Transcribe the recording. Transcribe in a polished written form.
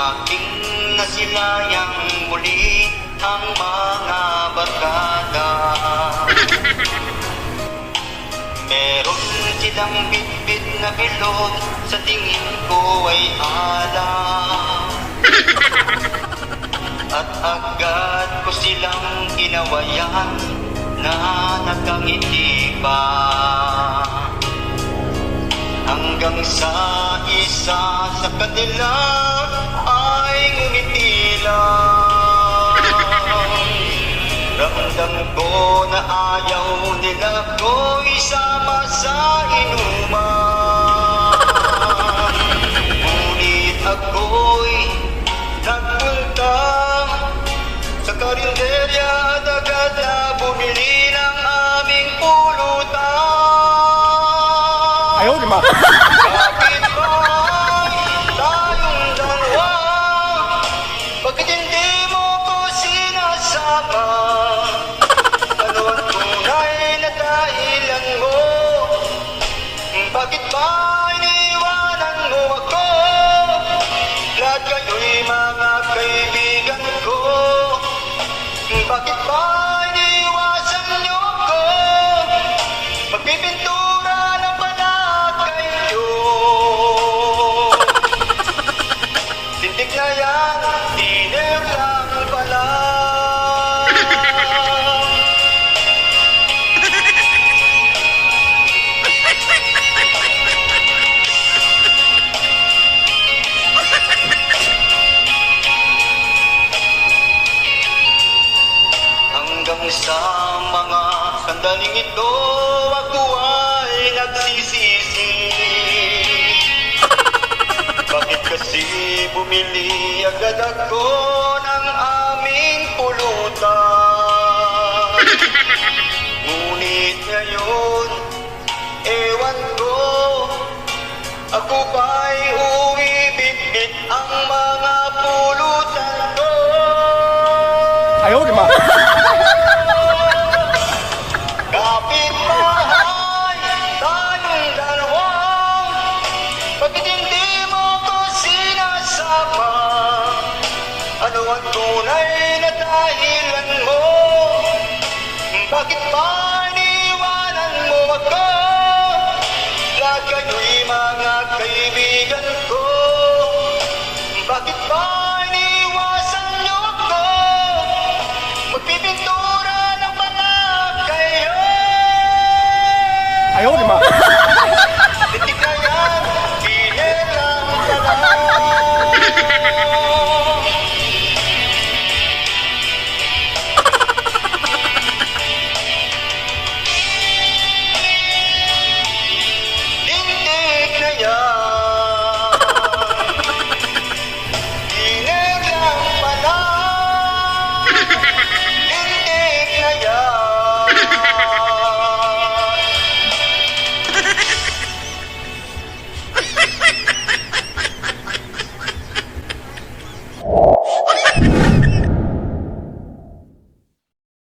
aking nasilayang muli ang mga barkada. Meron silang bitbit na bilog, sa tingin ko ay alam. At agad ko silang ginawayan na nakangiti pa. Hanggang sa isa sa kanila ay ngumiti lang. Ramdam ko na ayaw nila ko isama sa inuman. Ngunit ako'y nagpunta sa karinderya at agad na bumili ng aming pulutan. Ayaw, di ba? Bakit ba tayong dalawa? Bakit hindi mo ko sinasama? Ano ang tunay na dahilan mo? Bakit ba iniwanan mo ako? Lahat kayo'y mga kaibigan ko. Bakit ba iniwasan niyo ko? Magpipintura na pala kayo. Tindig na yan, dinner lang pala. Hanggang sa mga sandaling ito, ako ay nagsisisi. Bakit kasi bumili agad ako ng aming pulutan? Ngunit ngayon, ewan ko, ako ba'y uwi-bit-bit ang mga pulutan ko? Ayaw, di ba? Kapitbahay, tayong dalawa. Bakit hindi mo ko sinasama? Ano ang tunay na dahilan mo? Bakit ba iniwanan mo ako? Lahat kayo'y mga kaibigan ko. Bakit ba